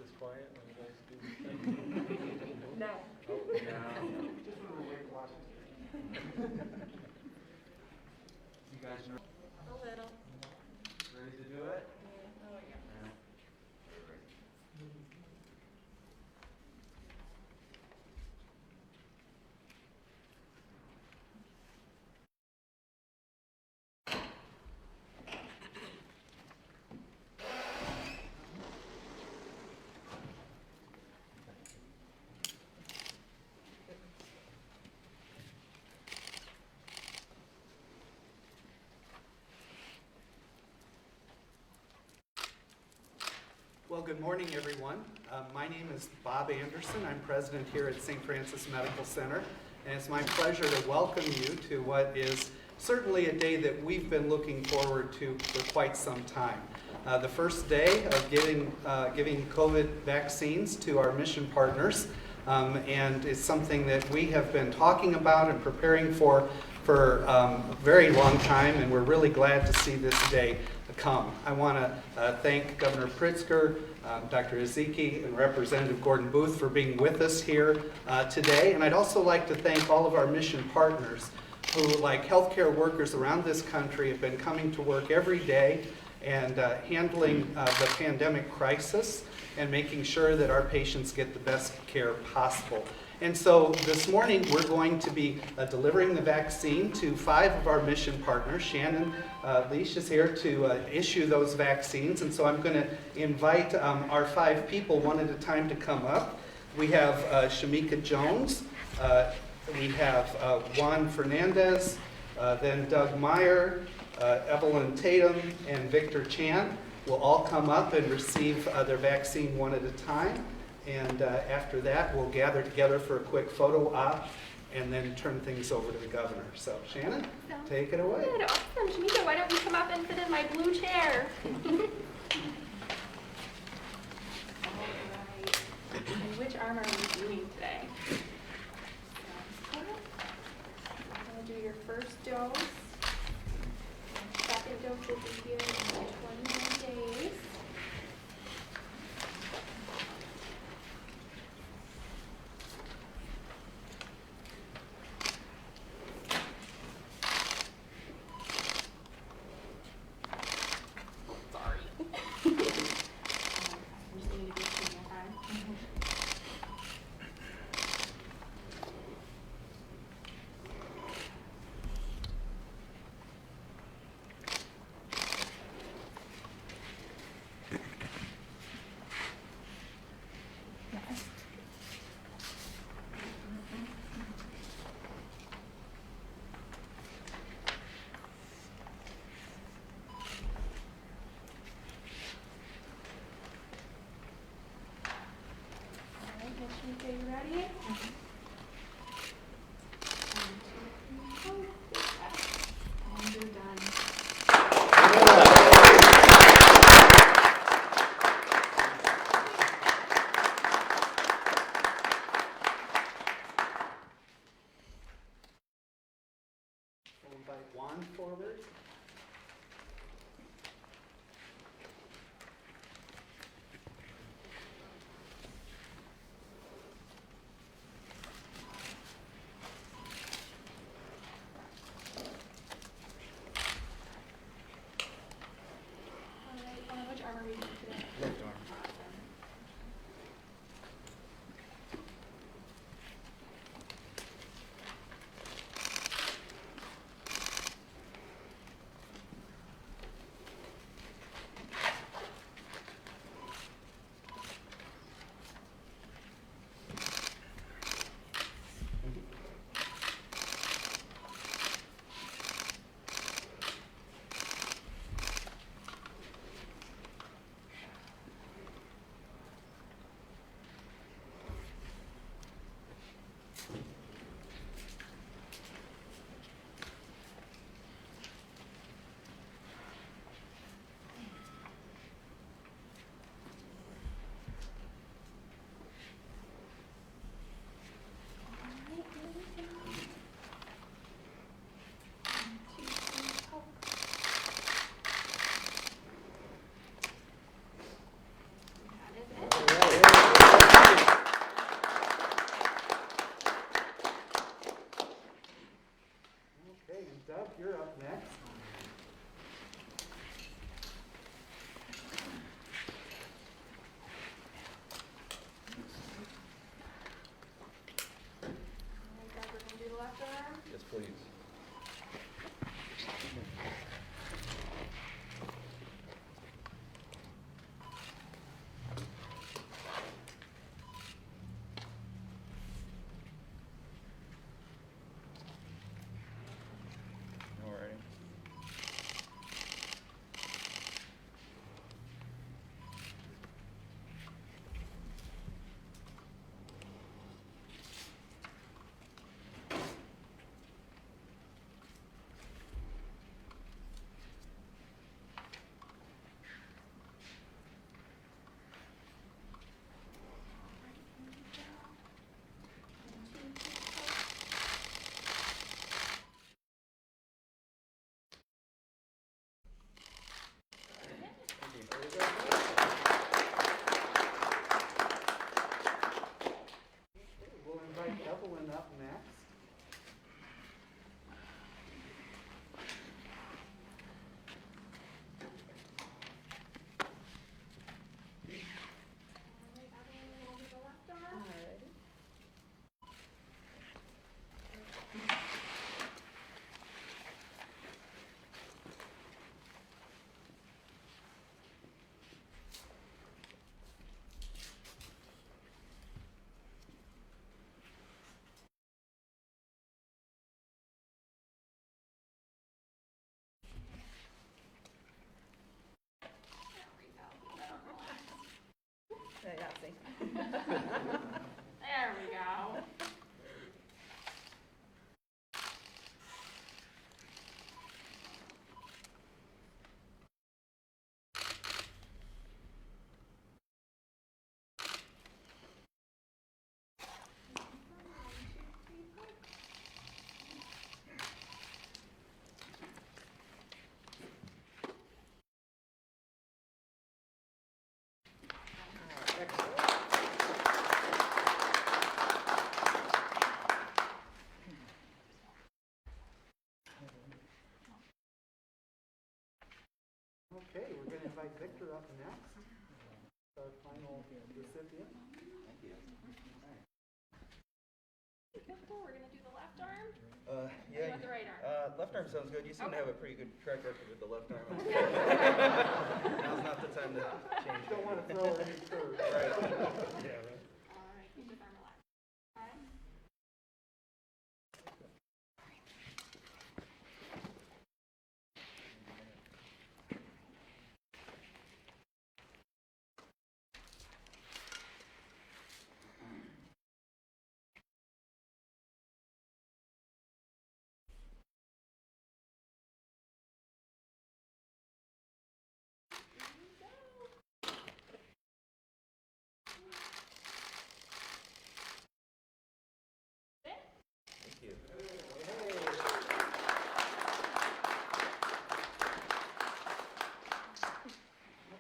this quiet when you guys do this thing? No. Oh, no. Just a little weight loss. You guys are A little. ready to do it? Oh, yeah. Well, good morning, everyone. My name is Bob Anderson. I'm president here at St. Francis Medical Center, and it's my pleasure to welcome you to what is certainly a day that we've been looking forward to for quite some time. The first day of giving COVID vaccines to our mission partners, and it's something that we have been talking about and preparing for a very long time, and we're really glad to see this day come. I want to thank Governor Pritzker, Dr. Ezike, and Representative Gordon Booth for being with us here today. And I'd also like to thank all of our mission partners who, like healthcare workers around this country, have been coming to work every day and handling the pandemic crisis and making sure that our patients get the best care possible. And so this morning we're going to be delivering the vaccine to 5 of our mission partners. Shannon Leash is here to issue those vaccines, and so I'm going to invite our 5 people one at a time to come up. We have Shamika Jones, we have Juan Fernandez, then Doug Meyer, Evelyn Tatum, and Victor Chan will all come up and receive their vaccine one at a time. And after that, we'll gather together for a quick photo op and then turn things over to the governor. So, Shannon, take it away. Good. Awesome. Shamika, why don't you come up and sit in my blue chair? All right. And which arm are we doing today? I'm going to do your first dose. Second dose will be here in 21 days. Shamika, you ready? And you're done. We'll invite Juan forward. Which arm are we doing today? Left arm. Awesome. please. Alrighty. We'll invite Evelyn up next. There we go. Okay, we're going to invite Victor up next. Our final recipient. Victor, we're gonna do the left arm. Yeah. You want the right arm? Left arm sounds good. You seem to have a pretty good track record with the left arm. Okay. Now's not the time to change. Don't want to throw any curves. Right. All right, keep this arm relaxed. Okay. Thank you.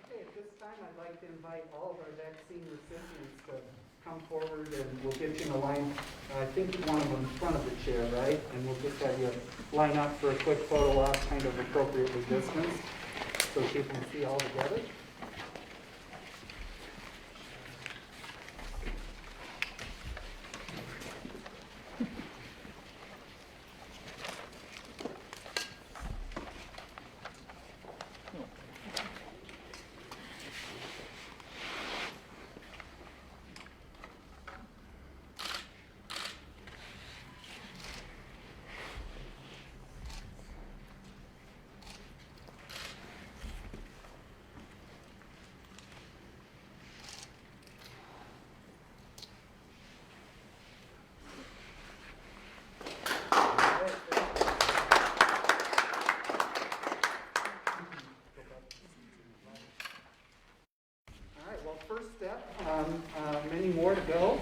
Okay, at this time, I'd like to invite all of our vaccine recipients to come forward and we'll get you in a line. I think you want them in front of the chair, right? And we'll just have you line up for a quick photo op, kind of appropriately distanced, so people can see all together. First step, many more to go,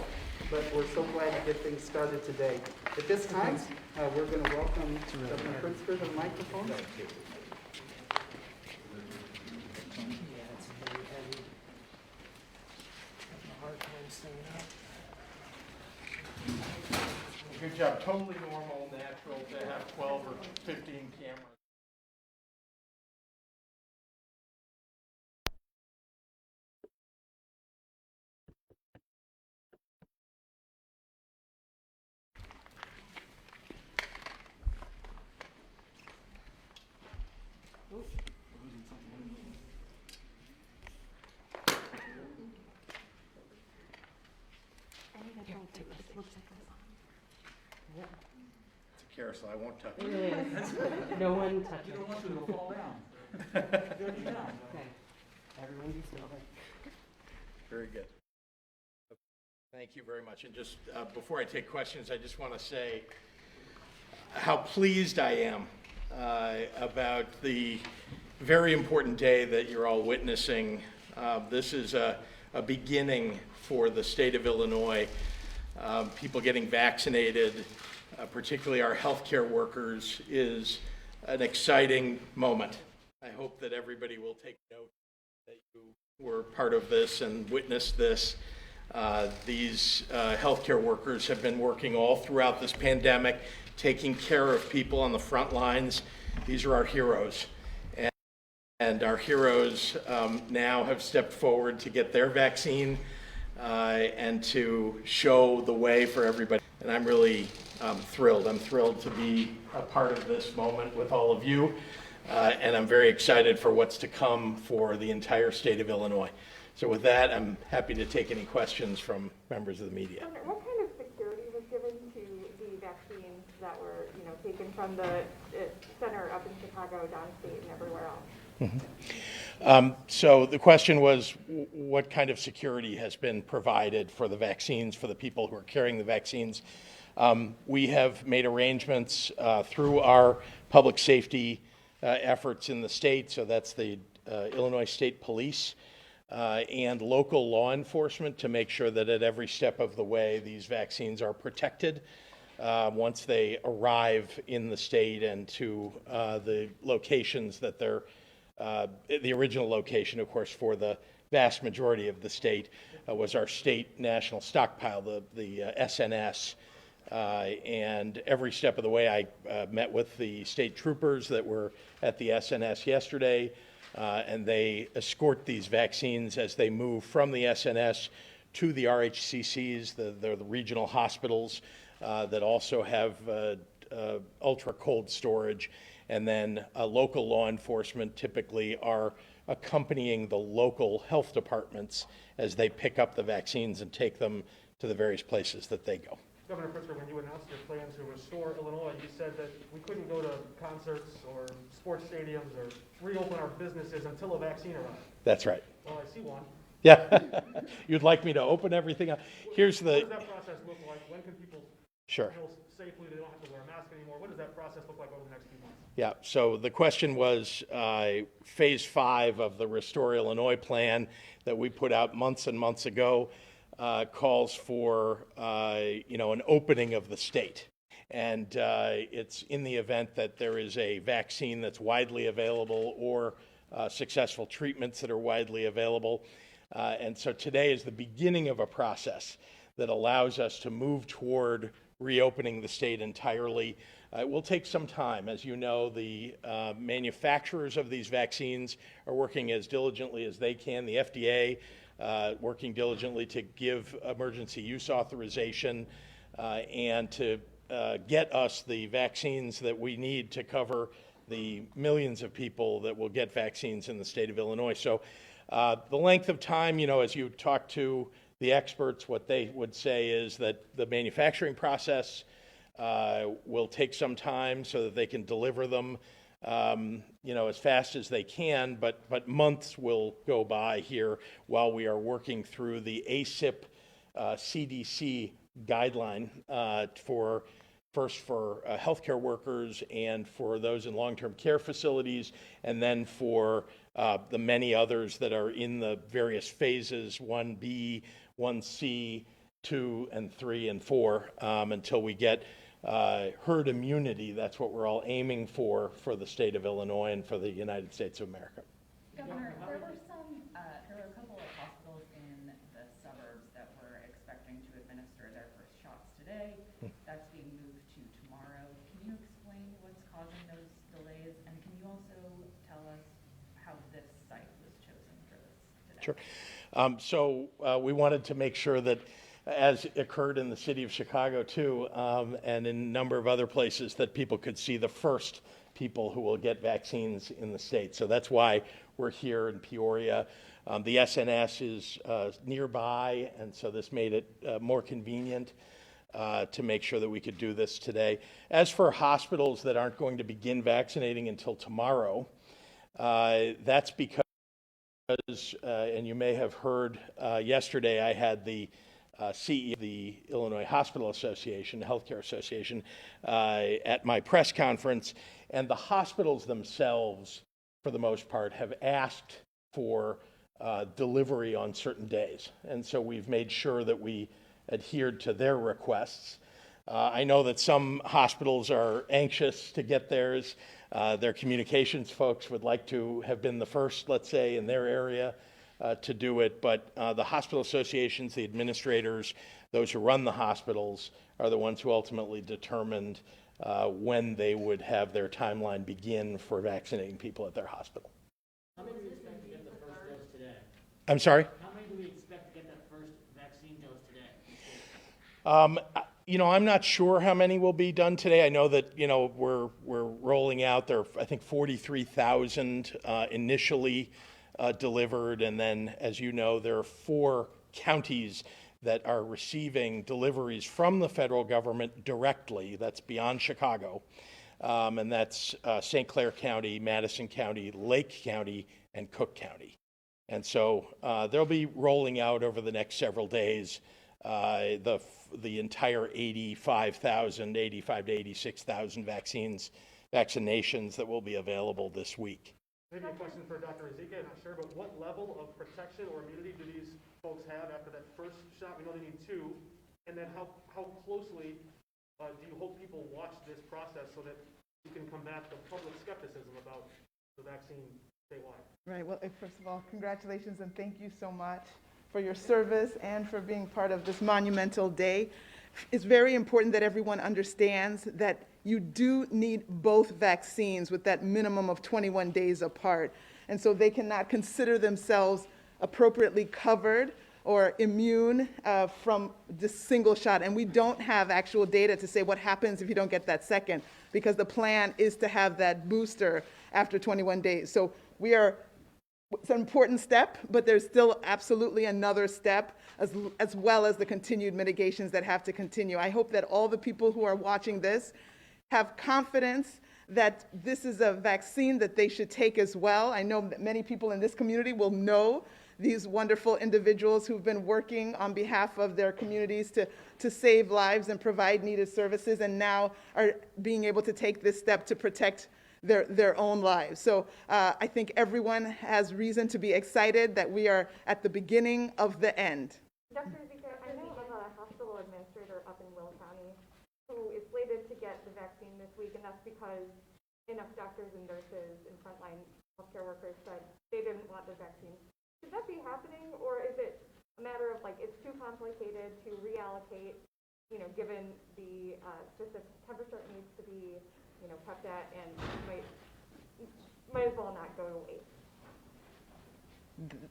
but we're so glad to get things started today. At this time, we're going to welcome Dr. Pritzker to the microphone. Good job. Totally normal, natural to have 12 or 15 cameras. care, so I won't touch It it. is. No one touch You it. don't want to, it'll fall down. Okay. Everyone be still. Very good. Thank you very much. And just before I take questions, I just want to say how pleased I am about the very important day that you're all witnessing. This is a beginning for the state of Illinois. People getting vaccinated, particularly our healthcare workers, is an exciting moment. I hope that everybody will take note that you were part of this and witnessed this. These healthcare workers have been working all throughout this pandemic, taking care of people on the front lines. These are our heroes. And our heroes now have stepped forward to get their vaccine and to show the way for everybody. And I'm really thrilled. I'm thrilled to be a part of this moment with all of you. And I'm very excited for what's to come for the entire state of Illinois. So with that, I'm happy to take any questions from members of the media. Governor, what kind of security was given to the vaccines that were, taken from the center up in Chicago, downstate, and everywhere else? So the question was, what kind of security has been provided for the vaccines, for the people who are carrying the vaccines? We have made arrangements through our public safety efforts in the state, so that's the Illinois State Police and local law enforcement, to make sure that at every step of the way these vaccines are protected once they arrive in the state and to the locations that they're the original location, of course, for the vast majority of the state was our state national stockpile, the SNS. And every step of the way, I met with the state troopers that were at the SNS yesterday, and they escort these vaccines as they move from the SNS to the RHCCs, the regional hospitals that also have ultra cold storage. And then local law enforcement typically are accompanying the local health departments as they pick up the vaccines and take them to the various places that they go. Governor Pritzker, when you announced your plan to restore Illinois, you said that we couldn't go to concerts or sports stadiums or reopen our businesses until a vaccine arrived. That's right. Well, I see one. Yeah. You'd like me to open everything up? Here's What the, does that process look like? When can people sure. feel safely they don't have to wear a mask anymore? What does that process look like over the next few months? Yeah, so the question was phase 5 of the Restore Illinois plan that we put out months and months ago calls for, an opening of the state. And it's in the event that there is a vaccine that's widely available or successful treatments that are widely available. And so today is the beginning of a process that allows us to move toward reopening the state entirely. It will take some time. As you know, the manufacturers of these vaccines are working as diligently as they can. The FDA working diligently to give emergency use authorization and to get us the vaccines that we need to cover the millions of people that will get vaccines in the state of Illinois. So the length of time, as you talk to the experts, what they would say is that the manufacturing process will take some time so that they can deliver them, as fast as they can, but months will go by here while we are working through the ACIP CDC guideline for healthcare workers and for those in long-term care facilities, and then for the many others that are in the various phases, 1B, 1C, 2 and 3 and 4, until we get herd immunity. That's what we're all aiming for the state of Illinois and for the United States of America. Governor, there were a couple of hospitals in the suburbs that were expecting to administer their first shots today. That's being moved to tomorrow. Can you explain what's causing those delays? And can you also tell us how this site was chosen for this today? Sure. So we wanted to make sure that, as occurred in the city of Chicago too, and in a number of other places, that people could see the first people who will get vaccines in the state. So that's why we're here in Peoria. The SNS is nearby, and so this made it more convenient. to make sure that we could do this today. As for hospitals that aren't going to begin vaccinating until tomorrow, that's because, and you may have heard yesterday, I had the CEO of the Illinois Hospital Association, Healthcare Association, at my press conference, and the hospitals themselves, for the most part, have asked for delivery on certain days. And so we've made sure that we adhered to their requests. I know that some hospitals are anxious to get theirs. Their communications folks would like to have been the first, let's say, in their area to do it. But the hospital associations, the administrators, those who run the hospitals are the ones who ultimately determined when they would have their timeline begin for vaccinating people at their hospital. How many do we expect to get the first dose today? I'm sorry? How many do we expect to get that first vaccine dose today? I'm not sure how many will be done today. I know that, we're rolling out there, I think 43,000 initially delivered. And then, as you know, there are 4 counties that are receiving deliveries from the federal government directly. That's beyond Chicago. And that's St. Clair County, Madison County, Lake County, and Cook County. And so they'll be rolling out over the next several days the entire 85 to 86,000 vaccinations that will be available this week. Maybe a question for Dr. Ezike, I'm not sure, but what level of protection or immunity do these folks have after that first shot? We know they need 2. And then how closely do you hope people watch this process so that you can combat the public skepticism about the vaccine statewide? Right. Well, first of all, congratulations and thank you so much for your service and for being part of this monumental day. It's very important that everyone understands that you do need both vaccines with that minimum of 21 days apart. And so they cannot consider themselves appropriately covered or immune from this single shot. And we don't have actual data to say what happens if you don't get that second, because the plan is to have that booster after 21 days. So it's an important step, but there's still absolutely another step, as well as the continued mitigations that have to continue. I hope that all the people who are watching this have confidence that this is a vaccine that they should take as well. I know that many people in this community will know these wonderful individuals who've been working on behalf of their communities to save lives and provide needed services, and now are being able to take this step to protect their own lives. So I think everyone has reason to be excited that we are at the beginning of the end. Dr. Ezike, I know of a hospital administrator up in Will County who is slated to get the vaccine this week, and that's because enough doctors and nurses and frontline healthcare workers said they didn't want the vaccine. Should that be happening, or is it a matter of it's too complicated to reallocate, given the specific temperature it needs to be kept at, and might as well not go to waste?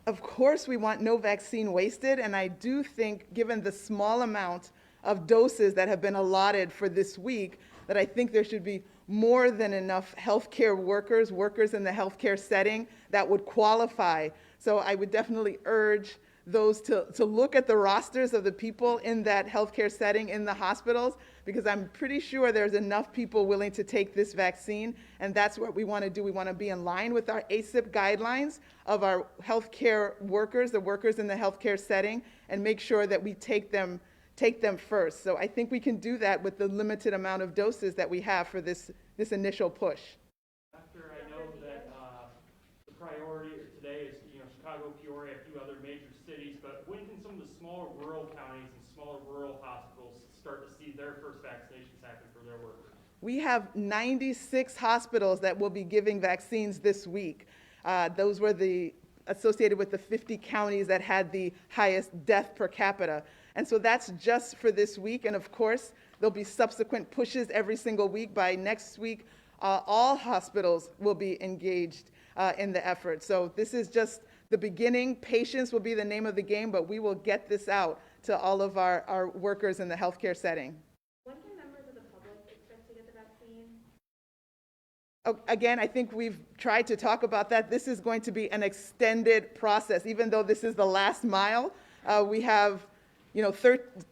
Of course, we want no vaccine wasted, and I do think, given the small amount of doses that have been allotted for this week, that I think there should be more than enough healthcare workers in the healthcare setting that would qualify. So I would definitely urge those to look at the rosters of the people in that healthcare setting in the hospitals, because I'm pretty sure there's enough people willing to take this vaccine, and that's what we want to do. We want to be in line with our ACIP guidelines of our healthcare workers, the workers in the healthcare setting, and make sure that we take them first. So I think we can do that with the limited amount of doses that we have for this initial push. After I know that the priority today is Chicago, Peoria, a few other major cities, but when can some of the smaller rural counties and smaller rural hospitals start to see their first vaccinations happen for their workers? We have 96 hospitals that will be giving vaccines this week. Those were associated with the 50 counties that had the highest death per capita. And so that's just for this week. And of course, there'll be subsequent pushes every single week. By next week, all hospitals will be engaged in the effort. So this is just the beginning. Patience will be the name of the game, but we will get this out to all of our workers in the healthcare setting. When can members of the public expect to get the vaccine? Again, I think we've tried to talk about that. This is going to be an extended process. Even though this is the last mile, we have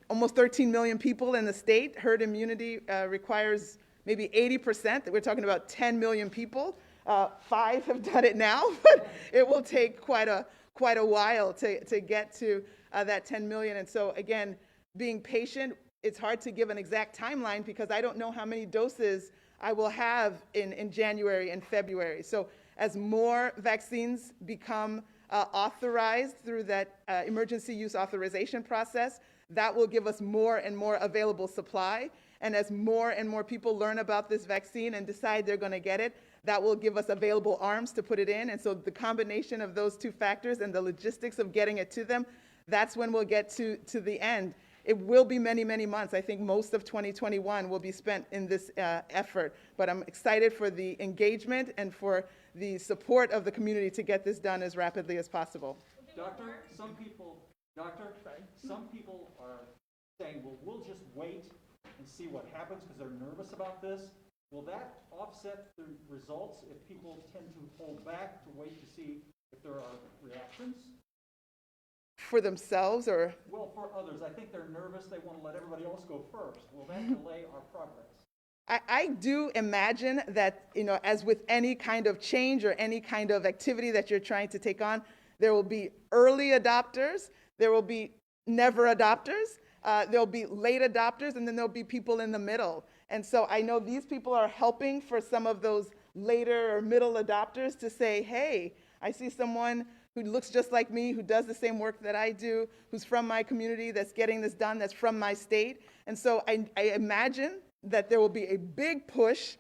almost 13 million people in the state. Herd immunity requires maybe 80%. We're talking about 10 million people. 5 have done it now, but it will take quite a while to get to that 10 million. And so again, being patient, it's hard to give an exact timeline because I don't know how many doses I will have in January and February. So as more vaccines become authorized through that emergency use authorization process, that will give us more and more available supply. And as more and more people learn about this vaccine and decide they're going to get it, that will give us available arms to put it in. And so the combination of those two factors and the logistics of getting it to them, that's when we'll get to the end. It will be many, many months. I think most of 2021 will be spent in this effort. But I'm excited for the engagement and for the support of the community to get this done as rapidly as possible. Doctor, some people are saying, well, we'll just wait and see what happens because they're nervous about this. Will that offset the results if people tend to hold back to wait to see if there are reactions? For themselves or? Well, for others. I think they're nervous. They want to let everybody else go first. Will that delay our progress? I do imagine that, as with any kind of change or any kind of activity that you're trying to take on, there will be early adopters, there will be never adopters, there'll be late adopters, and then there'll be people in the middle. And so I know these people are helping for some of those later or middle adopters to say, hey, I see someone who looks just like me, who does the same work that I do, who's from my community, that's getting this done, that's from my state. And so I imagine that there will be a big push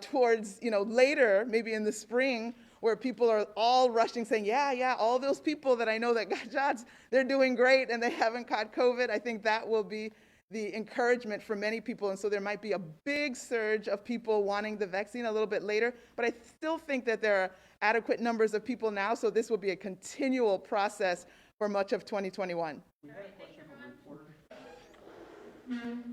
towards, later, maybe in the spring, where people are all rushing saying, yeah, all those people that I know that got shots, they're doing great and they haven't caught COVID. I think that will be the encouragement for many people. And so there might be a big surge of people wanting the vaccine a little bit later. But I still think that there are adequate numbers of people now. So this will be a continual process for much of 2021. We had a question from a reporter.